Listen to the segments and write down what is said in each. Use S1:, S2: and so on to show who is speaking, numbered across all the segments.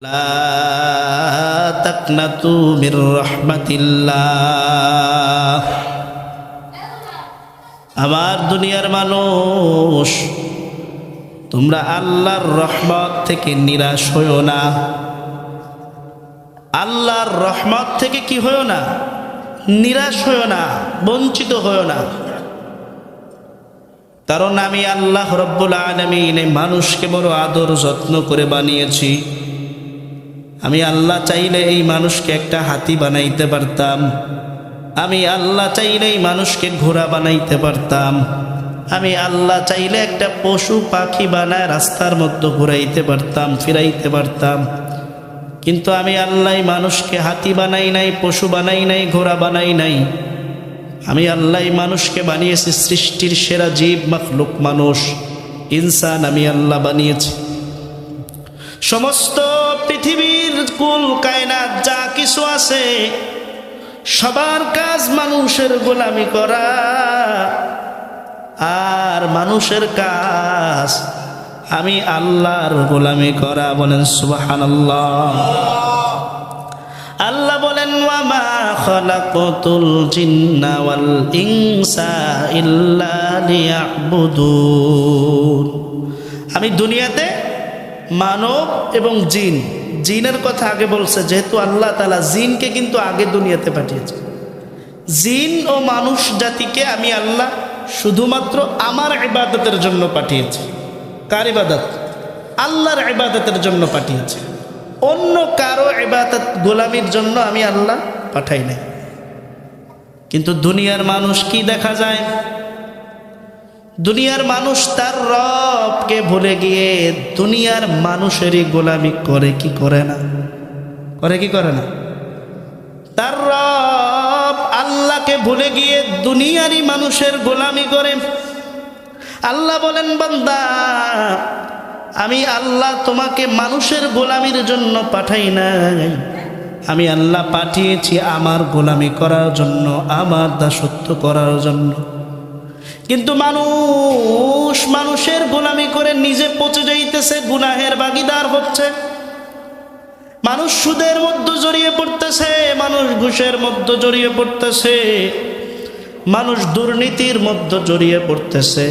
S1: লা তাকনাতু মির রাহমাতিল্লাহ। আমার দুনিয়ার মানুষ, তোমরা আল্লাহর রহমত থেকে নিরাশ হইও না। আল্লাহর রহমত থেকে কি হইও না? নিরাশ হইও না, বঞ্চিত হইও না। কারণ আমি আল্লাহ রব্বুল আলামিন মানুষকে বড় আদর যত্ন করে বানিয়েছি। আমি আল্লাহ চাইলে এই মানুষকে একটা হাতি বানাইতে পারতাম। আমি আল্লাহ চাইলে এই মানুষকে ঘোড়া বানাইতে পারতাম। আমি আল্লাহ চাইলে একটা পশু পাখি বানায় রাস্তার মধ্যে ঘুরাইতে পারতাম, ফিরাইতে পারতাম। কিন্তু আমি আল্লাহ মানুষকে হাতি বানাই নাই, পশু বানাই নাই, ঘোড়া বানাই নাই। আমি আল্লাহ মানুষকে বানিয়েছি সৃষ্টির সেরা জীব মাখলুক মানুষ, ইনসান আমি আল্লাহ বানিয়েছি। সমস্ত পৃথিবীর কুল কায়নাত যা কিছু আছে সবার কাজ মানুষের গোলামি করা, আর মানুষের কাজ আমি আল্লাহর গোলামি করা। বলেন সুবহানাল্লাহ। আল্লাহ বলেন ওয়া মা খালাকাতুল জিন্না ওয়াল ইনসা ইল্লা লিয়াবুদুন। আমি দুনিয়াতে মানব এবং জিনের কথা আগে বলছে, যেহেতু আল্লাহ তাআলা জিনকে কিন্তু আগে দুনিয়াতে পাঠিয়েছে। জিন ও মানুষ জাতিকে আমি আল্লাহ শুধুমাত্র আমার ইবাদতের জন্য পাঠিয়েছি। কার ইবাদত? আল্লাহর ইবাদতের জন্য পাঠিয়েছে। অন্য কারো ইবাদত গোলামির জন্য আমি আল্লাহ পাঠাই নাই। কিন্তু দুনিয়ার মানুষ কি দেখা যায়? দুনিয়ার মানুষ তার রবকে ভুলে গিয়ে দুনিয়ার মানুষেরই গোলামি করে কি করে না? করে কি করে না? তার রব আল্লাহকে ভুলে গিয়ে দুনিয়ারই মানুষের গোলামি করে। আল্লাহ বলেন বান্দা, আমি আল্লাহ তোমাকে মানুষের গোলামির জন্য পাঠাই নাই। আমি আল্লাহ পাঠিয়েছি আমার গোলামি করার জন্য, আমার দাসত্ব করার জন্য। কিন্তু মানুষ মানুষের গোলামি করে নিজে পচে যাইতেছে, গুনাহের ভাগীদার হচ্ছে। মানুষ সুদের মধ্যে জড়িয়ে পড়তেছে, মানুষ ঘুষের মধ্যে জড়িয়ে পড়তেছে, মানুষ দুর্নীতির মধ্যে জড়িয়ে পড়তেছে।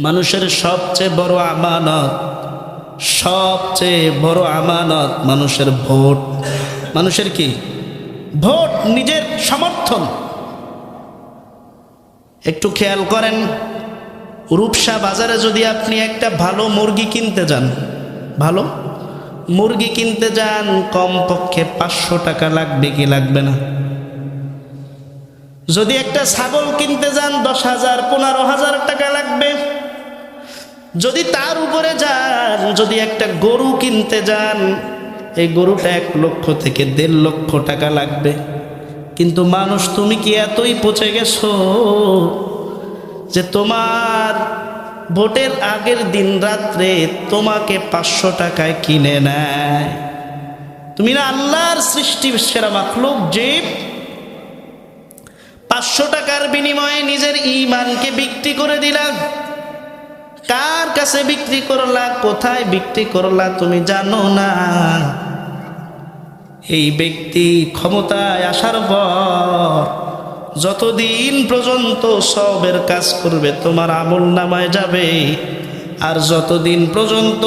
S1: মানুষের সবচেয়ে বড় আমানত, সবচেয়ে বড় আমানত মানুষের ভোট। মানুষের কি? ভোট, নিজের সমর্থন। একটু খেয়াল করেন, রূপসা বাজারে যদি আপনি একটা ভালো মুরগি কিনতে যান, ভালো মুরগি কিনতে যান, কমপক্ষে 500 টাকা লাগবে কি লাগবে না? যদি একটা ছাগল কিনতে যান 10,000 15,000 টাকা লাগবে। যদি তার উপরে যান, যদি একটা গরু কিনতে যান, এই গরুটা 1 লক্ষ থেকে 1.5 লক্ষ টাকা লাগবে। কিন্তু মানুষ, তুমি কি এতই পচে গেছো যে তোমার ভোটের আগের দিন রাত্রে তোমাকে 500 টাকায় কিনে নেয়? তুমি না আল্লাহর সৃষ্টির সেরা মাখলুক জীব। 500 টাকার বিনিময়ে নিজের ঈমানকে বিক্রি করে দিলা। কার কাছে বিক্রি করলা, কোথায় বিক্রি করলা তুমি জানো না। এই ব্যক্তি ক্ষমতায় আসার পর যতদিন পর্যন্ত সবের কাজ করবে তোমার আমল নামায় যাবে, আর যতদিন পর্যন্ত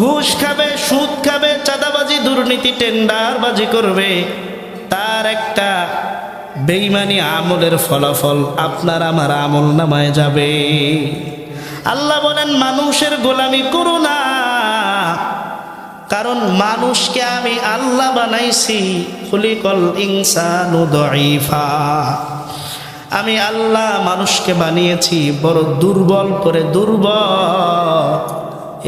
S1: ঘুষ খাবে, সুদ খাবে, চাঁদাবাজি, দুর্নীতি, টেন্ডারবাজি করবে, তার একটা বেঈমানি আমলের ফলাফল আপনার আমার আমল নামায় যাবে। আল্লাহ বলেন মানুষের গোলামি করো না, কারণ মানুষকে আমি আল্লাহ বানাইছি। খুলিকাল ইনসানু দাঈফা। আমি আল্লাহ মানুষকে বানিয়েছি বড় দুর্বল করে, দুর্বল।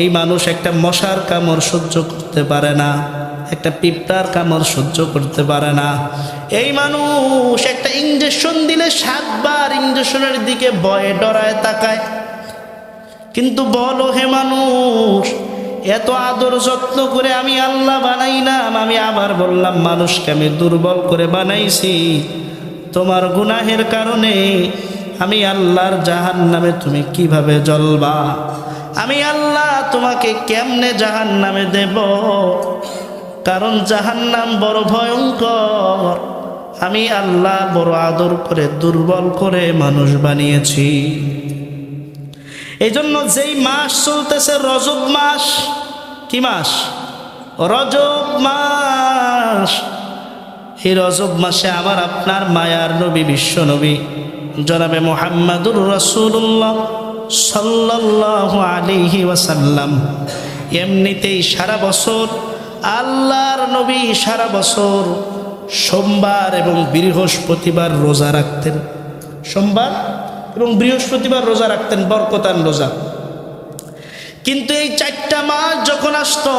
S1: এই মানুষ একটা মশার কামড় সহ্য করতে পারে না, একটা পিঁপড়ার কামড় সহ্য করতে পারে না। এই মানুষ একটা ইঞ্জেকশন দিলে 7 বার ইঞ্জেকশনের দিকে ভয়ে ডরায় তাকায়। কিন্তু বলো হে মানুষ, এত আদর যত্ন করে আমি আল্লাহ বানাইলাম, আমি আবার বললাম মানুষকে আমি দুর্বল করে বানাইছি। তোমার গুনাহের কারণে আমি আল্লাহর জাহান্নামে তুমি কিভাবে জ্বলবা? আমি আল্লাহ তোমাকে কেমনে জাহান্নামে দেব, কারণ জাহান্নাম বড় ভয়ঙ্কর। আমি আল্লাহ বড় আদর করে দুর্বল করে মানুষ বানিয়েছি। এই জন্য যেই মাস চলতেছে রজব মাস, কি মাস? রজব মাস। এই রজব মাসে আমার আপনার মায়ার নবী, বিশ্ব নবী জনাবে মুহাম্মাদুর রাসূলুল্লাহ সাল্লাল্লাহু আলাইহি ওয়াসাল্লাম এমনিতেই সারা বছর আল্লাহর নবী সারা বছর সোমবার এবং বৃহস্পতিবার রোজা রাখতেন। সোমবার এবং বৃহস্পতিবার রোজা রাখতেন, বরকতান রোজা। কিন্তু এই 4টা মাস যখন আসতো,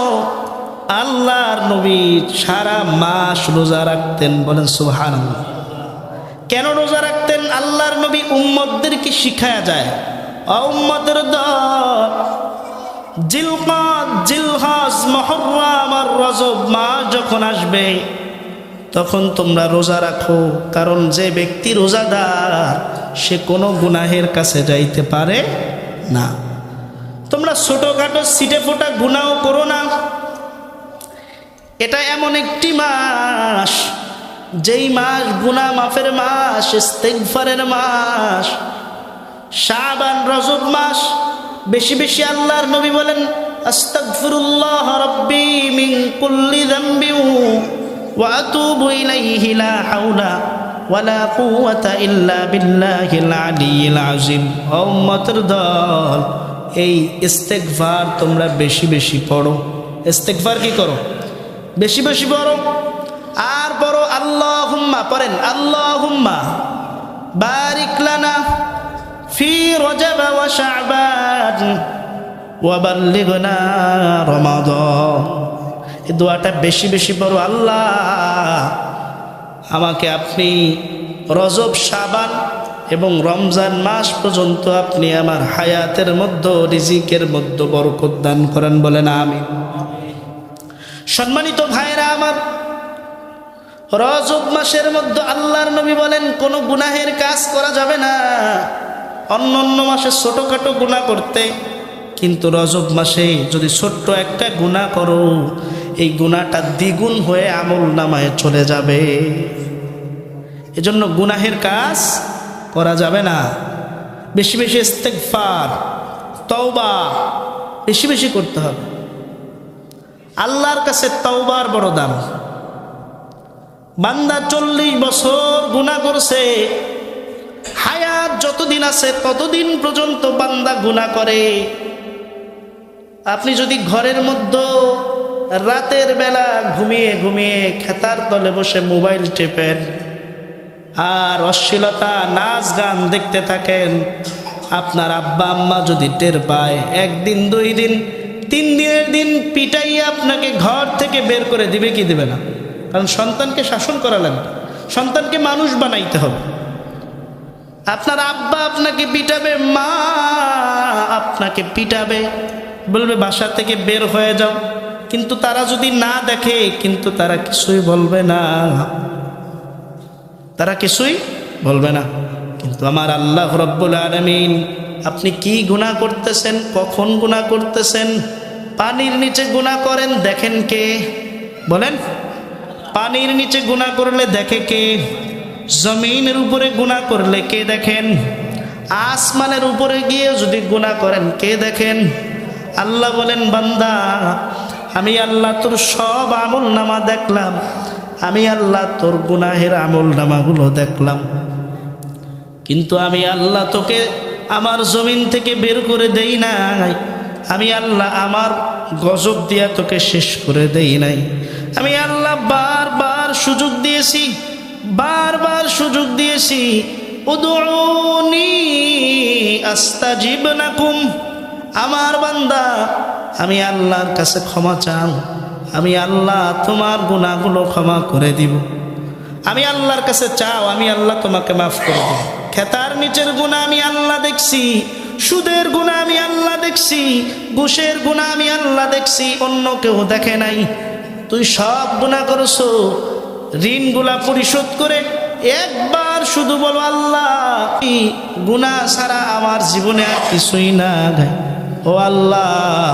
S1: আল্লাহর নবী সারা মাস রোজা রাখতেন। বলেন সুবহানাল্লাহ। কেন রোজা রাখতেন? আল্লাহর নবী উম্মতদেরকে শিখায়া যায়, উম্মতের দল, জিলকাদ, জিলহজ, মুহররম আর রজব মাস যখন আসবে তখন তোমরা রোজা রাখো, কারণ যে ব্যক্তি রোজাদার সে কোনো গুনাহের কাছে যাইতে পারে না। তোমরা ছোটখাটো ছিটে ফোটা গুনাহ করো না। এটা এমন একটি মাস, যেই মাস গুনাহ মাফের মাস, ইস্তিগফারের মাস। শাবান, রজব মাস বেশি বেশি আল্লাহর নবী বলেন, আস্তাগফিরুল্লাহ রাব্বি মিন কুল্লি যামবি ওয়া আতুবু ইলাইহি লা হাওলা ওয়ালা কুওয়াতা ইল্লা বিল্লাহিল আলিয়্যিল আযীম। উম্মতের দল, এই ইস্তিগফার তোমরা বেশি বেশি পড়ো। ইস্তিগফার কি করো? বেশি বেশি পড়ো। আর পড়ো আল্লাহুম্মা, পড়েন আল্লাহুম্মা বারিক লানা ফি রজব ওয়া শাবান ওয়া বাল্লিগনা রমাদান। এই দোয়াটা বেশি বেশি পড়ো। আল্লাহ, আমাকে আপনি রজব, শাবান এবং রমজান মাস পর্যন্ত আপনি আমার হায়াতের মধ্যে, রিজিকের মধ্যে বরকত দান করেন। বলেন আমিন। সম্মানিত ভাইরা আমার, রজব মাসের মধ্যে আল্লাহর নবী বলেন কোনো গুনাহের কাজ করা যাবে না। অন্য অন্য মাসে ছোটখাটো গুনাহ করতে, কিন্তু রজব মাসে যদি ছোট্ট একটা গুনাহ করো, এই গুনাহটা দ্বিগুণ হয়ে আমল নামায় চলে যাবে। এজন্য গুনাহের কাজ করা যাবে না। বেশি বেশি ইস্তিগফার, তওবা বেশি বেশি করতে হবে। আল্লাহর কাছে তওবার বড় দাম। বান্দা 40 বছর গুনাহ করছে, হায়াত যতদিন আছে ততদিন পর্যন্ত বান্দা গুনাহ করে। আপনি যদি ঘরের মধ্যে রাতের বেলা ঘুমিয়ে ঘুমিয়ে খেতার তলে বসে মোবাইল টেপেন আর অশ্লীলতা, নাচ গান দেখতে থাকেন, আপনার আব্বা আম্মা যদি টের পায়, 1 দিন 2 দিন 3 দিনের দিন পিটাইয়া আপনাকে ঘর থেকে বের করে দিবে কি দিবে না? কারণ সন্তানকে শাসন করা লাগবে, সন্তানকে মানুষ বানাইতে হবে। আপনার আব্বা আপনাকে পিটাবে, মা আপনাকে পিটাবে, বলবে বাসা থেকে বের হয়ে যাও। কিন্তু তারা যদি না দেখে, কিন্তু তারা কিছুই বলবে না, তারা কিছুই বলবে না। কিন্তু আমার আল্লাহ রাব্বুল আলামিন, আপনি কি গুনাহ করতেছেন, কখন গুনাহ করতেছেন? পানির নিচে গুনাহ করেন, দেখেন কে? বলেন। পানির নিচে গুনাহ করলে দেখে কে? জমিনের উপরে গুনাহ করলে কে দেখেন? আসমানের উপরে গিয়ে যদি গুনাহ করেন, কে দেখেন? আল্লাহ বলেন, বান্দা, আমি আল্লাহ তোর সব আমল নামা দেখলাম, আমি আল্লাহ তোর গুনাহের আমল নামাগুলো দেখলাম, কিন্তু আমি আল্লাহ তোকে আমার জমিন থেকে বের করে দেই নাই। আমি আল্লাহ আমার গজব দিয়া তোকে শেষ করে দেই নাই। আমি আল্লাহ বারবার সুযোগ দিয়েছি, বারবার সুযোগ দিয়েছি। উদউনি আস্তাজিব লাকুম। আমার বান্দা, আমি আল্লাহর কাছে ক্ষমা চাও, আমি আল্লাহ তোমার গুনাহগুলো ক্ষমা করে দিব। আমি আল্লাহর কাছে চাও, আমি আল্লাহ তোমাকে মাফ করে দেব। খেতার নিচের গুনাহ আমি আল্লাহ দেখছি, সুদের গুনাহ আমি আল্লাহ দেখছি, ঘুষের গুনাহ আমি আল্লাহ দেখছি, অন্য কেউ দেখে নাই। তুই সব গুনাহ করছো, ঋণগুলা পরিশোধ করে একবার শুধু বলো, আল্লাহ গুনাহ ছাড়া আমার জীবনে আর কিছুই না। ও আল্লাহ,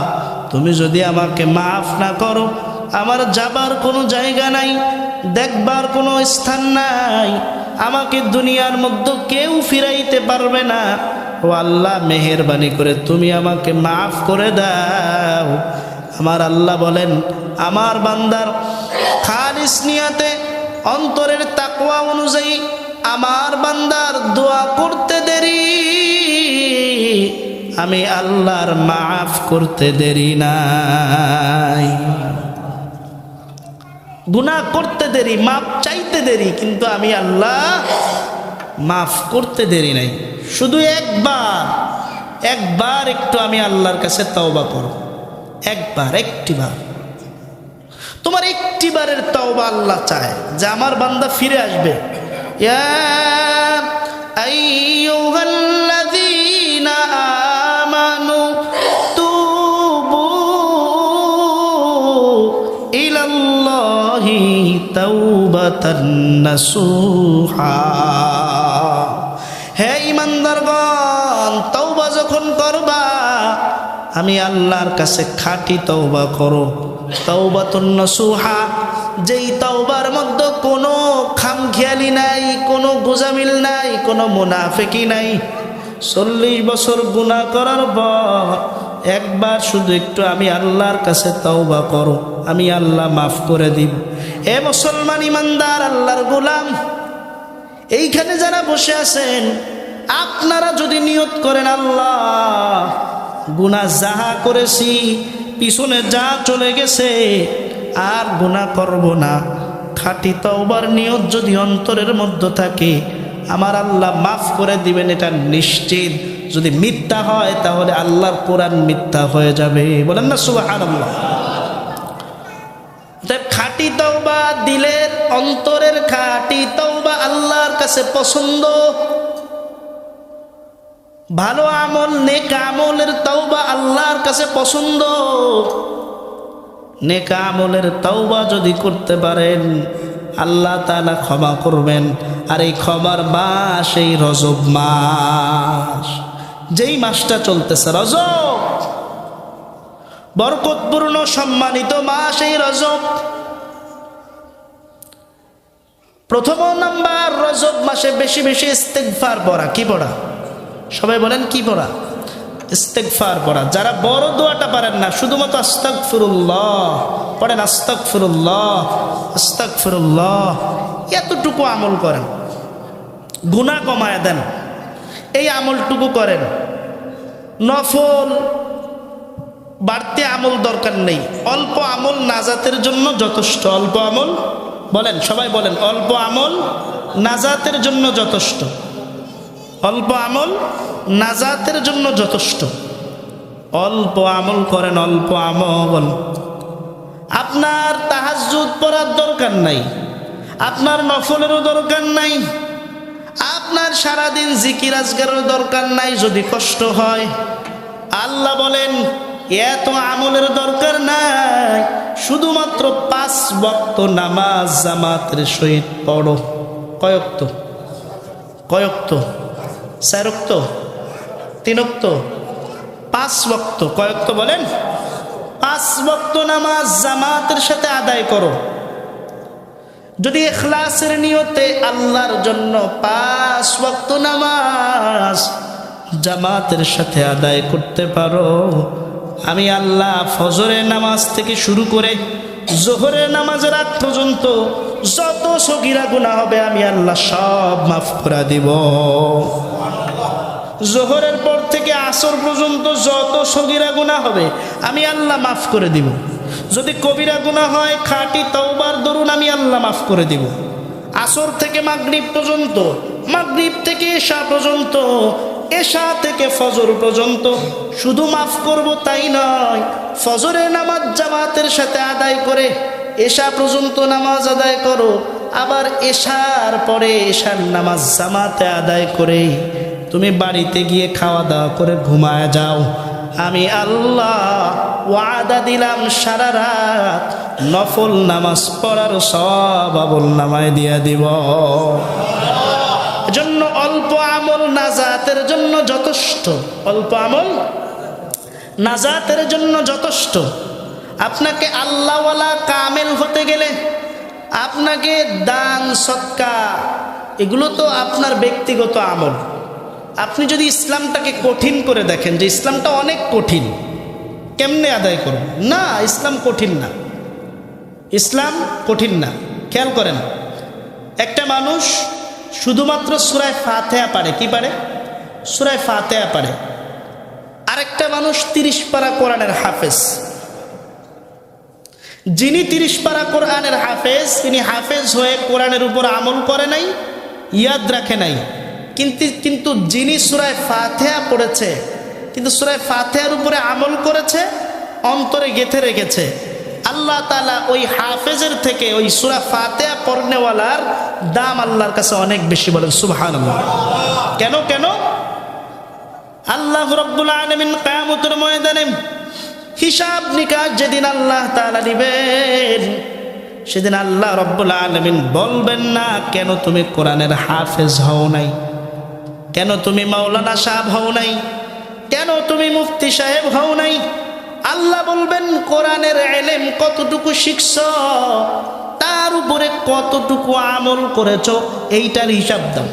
S1: তুমি যদি আমাকে মাফ না করো, আমার যাবার কোনো জায়গা নাই, দেখবার কোনো স্থান নাই, আমাকে দুনিয়ার মধ্যে কেউ ফিরাইতে পারবে না। ও আল্লাহ, মেহেরবানি করে তুমি আমাকে মাফ করে দাও। আমার আল্লাহ বলেন, আমার বান্দার খালিস নিয়াতে অন্তরের তাকওয়া অনুযায়ী আমার বান্দার দোয়া করতে দেরি, আমি আল্লাহর মাফ করতে দেরি নাই। গুনাহ করতে দেরি, মাফ চাইতে দেরি, কিন্তু আমি আল্লাহ মাফ করতে দেরি নাই। শুধু একবার একটু আমি আল্লাহর কাছে তওবা করো, একটিবার। তোমার একটিবারের তওবা আল্লাহ চায় যে আমার বান্দা ফিরে আসবে। ইয়া আইয়ুহাল্লাযীনা আমানু তুবু ইলাল্লাহি তাওবাতান নাসুহা। হে ঈমানদারগণ, তওবা যখন করবা আমি আল্লাহর কাছে খাঁটি তওবা করো। তাওবাতুন নাসুহা, যেই তওবার মধ্যে কোনো খামখেয়ালি নাই, কোনো গোজামিল নাই, কোনো মুনাফিকি নাই। 40 বছর গুনাহ করার পর একবার শুধু একটু আমি আল্লাহর কাছে তওবা করো, আমি আল্লাহ মাফ করে দিব। এ মুসলমান ইমানদার আল্লাহর গোলাম, এইখানে যারা বসে আছেন, আপনারা যদি নিয়ত করেন আল্লাহ গুনাহ যাহা করেছি, পিছনে যা চলে গেছে আর গুনাহ করব না, খাঁটি তওবার নিয়ত যদি অন্তরের মধ্যে থাকে, আমার আল্লাহ মাফ করে দিবেন, এটা নিশ্চিত। যদি মিথ্যা হয় তাহলে আল্লাহর কোরআন মিথ্যা হয়ে যাবে। বলেন না সুবহানাল্লাহ। খাঁটি তওবা, দিলের অন্তরের খাঁটি তওবা আল্লাহর কাছে পছন্দ। ভালো আমল, নেক আমলের তওবা আল্লাহর কাছে পছন্দ। নেক আমলের তওবা যদি করতে পারেন, আল্লাহ তাআলা ক্ষমা করবেন। আর এই ক্ষমার মাস এই রজব মাস, যেই মাসটা চলতেছে রজব, বরকতপূর্ণ সম্মানিত মাস এই রজব। প্রথম নাম্বার, রজব মাসে বেশি বেশি ইস্তেগফার পড়া। কি পড়া? সবাই বলেন কি পড়া? ইস্তেগফার পড়া। যারা বড় দোয়াটা পারেন না, শুধুমাত্র আস্তাগফিরুল্লাহ পড়েন, আস্তাগফিরুল্লাহ আস্তাগফিরুল্লাহ, এতটুকু আমল করেন, গুনাহ কমায় দেন। এই আমলটুকু করেন। নফল বাড়তি আমল দরকার নেই, অল্প আমল নাজাতের জন্য যথেষ্ট। অল্প আমল, বলেন সবাই বলেন, অল্প আমল নাজাতের জন্য যথেষ্ট। অল্প আমল নাজাতের জন্য যথেষ্ট। অল্প আমল করেন, অল্প আমল। আপনার তাহাজ্জুদ পড়ার দরকার নাই, আপনার নফলেরও দরকার নাই, আপনার সারাদিন জিকির আজকারের দরকার নাই যদি কষ্ট হয়। আল্লাহ বলেন এত আমলের দরকার নাই, শুধুমাত্র 5 ওয়াক্ত নামাজ জামাতের সহিত পড়ো। কয়ক্ত? 4 ওয়াক্ত, 3 ওয়াক্ত, 5 ওয়াক্ত। কয়ক্ত বলেন? 5 ওয়াক্ত নামাজ জামাতের সাথে আদায় করো। যদি ইখলাসের নিয়তে আল্লাহর জন্য 5 ওয়াক্ত নামাজ জামাতের সাথে আদায় করতে পারো, আমি আল্লাহ ফজরের নামাজ থেকে শুরু করে জোহরের নামাজের আগ পর্যন্ত যত সগীরা গুনাহ হবে আমি আল্লাহ সব মাফ করে দিব। জোহরের পর থেকে আসর পর্যন্ত যত সগীরা গুনাহ হবে আমি আল্লাহ মাফ করে দিব। যদি কবিরা গুনাহ হয়, খাঁটি তওবার দরুন আমি আল্লাহ মাফ করে দিব। আসর থেকে মাগরিব পর্যন্ত, মাগরিব থেকে এশা পর্যন্ত, এশা থেকে ফজর পর্যন্ত শুধু মাফ করব তাই নয়, ফজরের নামাজ জামাতের সাথে আদায় করে এশা পর্যন্ত নামাজ আদায় করো, আবার এশার পরে এশার নামাজ জামাতে আদায় করে তুমি বাড়িতে গিয়ে খাওয়া দাওয়া করে ঘুমায় যাও। আমি আল্লাহ ওয়াদা দিলাম সারা রাত নফল নামাজ পড়ার সব আমল নামায় দিয়া দিব। এজন্য অল্প আমল নাজাতের জন্য যথেষ্ট। অল্প আমল নাজাতের জন্য যথেষ্ট। আপনাকে আল্লাহওয়ালা কামেল হতে গেলে আপনাকে দান সদকা এগুলো তো আপনার ব্যক্তিগত আমল। আপনি যদি ইসলামটাকে কঠিন করে দেখেন যে ইসলামটা অনেক কঠিন, কেমনে আদায় করব? না, ইসলাম কঠিন না, ইসলাম কঠিন না। খেয়াল করেন, একটা মানুষ শুধুমাত্র সূরা ফাতিহা পারে, কি পারে? সূরা ফাতিহা পারে। আরেকটা মানুষ 30 পারা কোরআনের হাফেজ। যিনি 30 পারা কোরআনের হাফেজ, তিনি হাফেজ হয়ে কোরআনের উপর আমল করে নাই, ইয়াদ রাখে নাই। কিন্তু যিনি সূরা ফাতিহা পড়েছে, কিন্তু সূরা ফাতিহার উপরে আমল করেছে, অন্তরে গেঁথে রেখেছে, আল্লাহ তাআলা ওই হাফেজের থেকে ওই সূরা ফাতিহা পড়নেওয়ালার দাম আল্লাহর কাছে অনেক বেশি। বলেন সুবহানাল্লাহ। কেন কেন? আল্লাহ রাব্বুল আলামিন কিয়ামতের ময়দানে হিসাব নিকাশ যেদিন আল্লাহ তাআলা নেবেন, সেদিন আল্লাহ রাব্বুল আলামিন বলবেন না, কেন তুমি কোরআনের হাফেজ হও নাই, কেন তুমি মাওলানা সাহেব হও নাই, কেন তুমি মুফতি সাহেব হও নাই। আল্লাহ বলবেন, কোরআনের ইলম কতটুকু শিখছো, তার উপরে কতটুকু আমল করেছো, এইটার হিসাব দাও।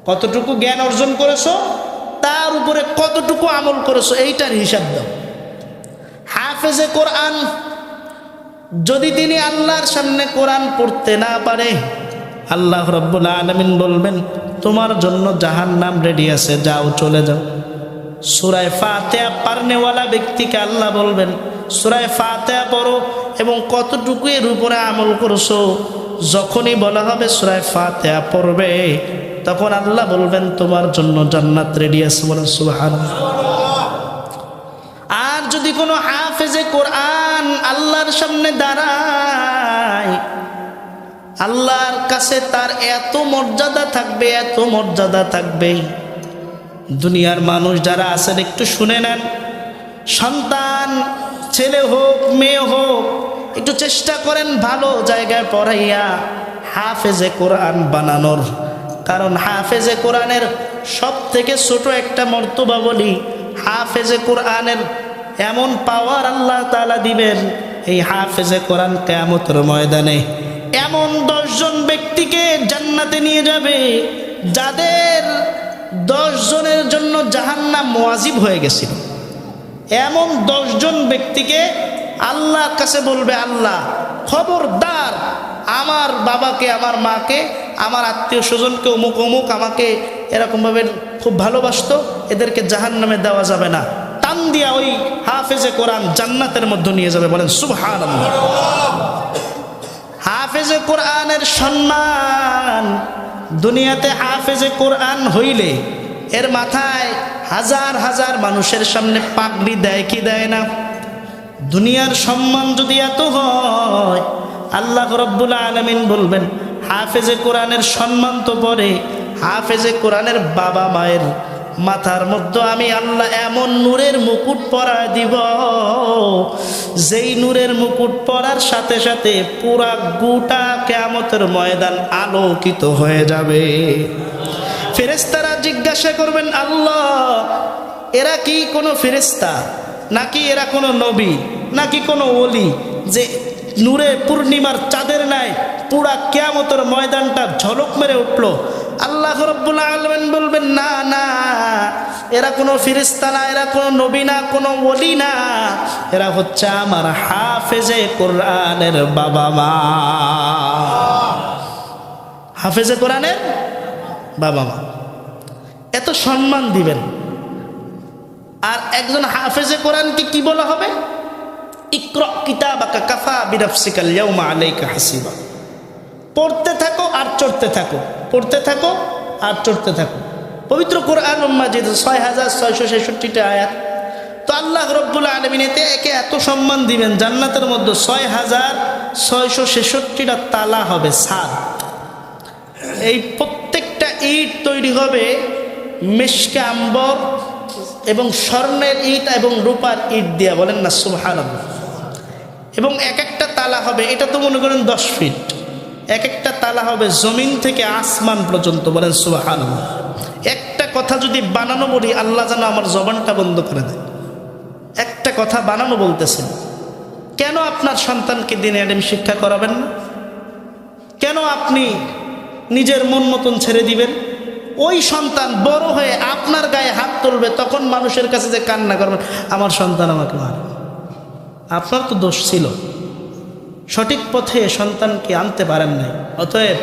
S1: কতটুকু জ্ঞান অর্জন করেছো, তার উপরে কতটুকু আমল করেছো, এইটার হিসাব দাও। হাফেজে কোরআন যদি তিনি আল্লাহর সামনে কোরআন পড়তে না পারে, আল্লাহ রাব্বুল আলামিন বলবেন, তোমার জন্য জাহান্নাম রেডি আছে, যাও চলে যাও। সূরা ফাতিহা পারনেওয়ালা ব্যক্তিকে আল্লাহ বলবেন, সূরা ফাতিহা পড়ো এবং কতটুকু এর উপরে আমল করছো। যখনই বলা হবে সূরা ফাতিহা পড়বে, তখন আল্লাহ বলবেন, তোমার জন্য জান্নাত রেডি আছে। বলেন সুবহানাল্লাহ। আর যদি কোনো হাফেজে কোরআন আল্লাহর সামনে দাঁড়ায়, আল্লাহর কাছে তার এত মর্যাদা থাকবে, এত মর্যাদা থাকবে। দুনিয়ার মানুষ যারা আছেন একটু শুনে নেন, সন্তান ছেলে হোক মেয়ে হোক, একটু চেষ্টা করেন ভালো জায়গায় পড়াইয়া হাফেজে কোরআন বানানোর। কারণ হাফেজে কোরআনের সব থেকে ছোট একটা মর্তবা বলি, হাফেজে কোরআনের এমন পাওয়ার আল্লাহ তাআলা দিবেন, এই হাফেজে কোরআন কিয়ামতের ময়দানে এমন 10 জন ব্যক্তিকে জান্নাতে নিয়ে যাবে, যাদের 10 জনের জন্য জাহান্নাম ওয়াজিব হয়ে গেছিল। এমন 10 জন ব্যক্তিকে আল্লাহর কাছে বলবে, আল্লাহ খবরদার, আমার বাবাকে, আমার মাকে, আমার আত্মীয় স্বজনকে, অমুক অমুক আমাকে এরকমভাবে খুব ভালোবাসতো, এদেরকে জাহান্নামে দেওয়া যাবে না। টান দিয়া ওই হাফেজে কোরআন জান্নাতের মধ্যে নিয়ে যাবে। বলেন সুবহানাল্লাহ। হাফেজে কোরআনের সম্মান, দুনিয়াতে হাফেজে কোরআন হইলে এর মাথায় হাজার হাজার মানুষের সামনে পাগড়ি দেয় কি দেয় না? দুনিয়ার সম্মান যদি এত হয়, আল্লাহ রাব্বুল আলামিন বলবেন, হাফেজে কোরআনের সম্মান তো পরে হাফেজে কোরআনের বাবা মায়ের মাথার মধ্যে আমি আল্লাহ এমন নূরের মুকুট পরায় দিব, যেই নূরের মুকুট পরার সাথে সাথে পুরা গোটা কিয়ামতের ময়দান আলোকিত হয়ে যাবে। ফেরেশতারা জিজ্ঞাসা করবেন, আল্লাহ এরা কি কোনো ফেরেশতা, নাকি এরা কোনো নবী, নাকি কোনো ওলি, যে নূরে পূর্ণিমার চাঁদের ন্যায় পুরা কিয়ামতের ময়দানটা ঝলক মেরে উঠলো? আল্লাহ রাব্বুল আলামিন বলবেন, না না, এরা কোনো ফেরেশতা না, এরা কোনো নবী না, কোনো ওলি না, এরা হচ্ছে আমার হাফেজে কোরআনের বাবা মা। হাফেজে কোরআনের বাবা মা এত সম্মান দিবেন। আর একজন হাফেজে কোরআনকে কি বলা হবে? ইকরা কিতাবাকা কাফা বিনাফসিকাল ইয়াউমা আলাইকা হাসিবা। পড়তে থাকো আর চড়তে থাকো, পড়তে থাকো আর চড়তে থাকো। পবিত্র কোরআন মাজিদ 6666টা আয়াত। তো আল্লাহ রাব্বুল আলামিন একে এত সম্মান দিবেন, জান্নাতের মধ্যে 6666টা তালা হবে, ছাদ। এই প্রত্যেকটা ইট তৈরি হবে মেশকে আম্বর এবং স্বর্ণের ইট এবং রূপার ইট দিয়া। বলেন না সুবহানাল্লাহ। এবং এক একটা তালা হবে, এটা তো মনে করেন 10 ফিট, এক একটা তালা হবে জমিন থেকে আসমান পর্যন্ত। বলেন সুবহানাল্লাহ। একটা কথা যদি বানানো বলি, আল্লাহ যেন আমার জবানটা বন্ধ করে দেয়। কথা বানানো বলতেছেন, কেন আপনার সন্তানকে দিনে এলেম শিক্ষা করাবেন না? কেন আপনি নিজের মন মতন ছেড়ে দিবেন? ওই সন্তান বড় হয়ে আপনার গায়ে হাত তুলবে, তখন মানুষের কাছে যে কান্না করবেন, আমার সন্তান আমাকে মারে। আপনার তো দোষ ছিল, সঠিক পথে সন্তানকে আনতে পারেন নাই। অতএব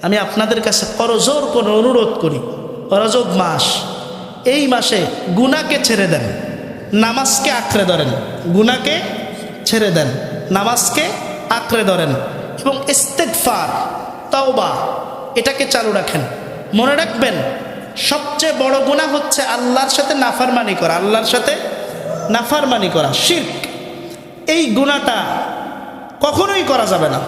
S1: আমি আপনাদের কাছে করজোর করে অনুরোধ করি, রজব মাস, এই মাসে গুনাহকে ছেড়ে দেন, নামাজকে আঁকড়ে ধরেন। গুনাহকে ছেড়ে দেন, নামাজকে আঁকড়ে ধরেন এবং ইস্তেগফার, তাওবা এটাকে চালু রাখেন। মনে রাখবেন, সবচেয়ে বড় গুনাহ হচ্ছে আল্লাহর সাথে নাফরমানি করা, আল্লাহর সাথে নাফরমানি করা, শিরক। এই গুনাহটা কখনোই করা যাবে না।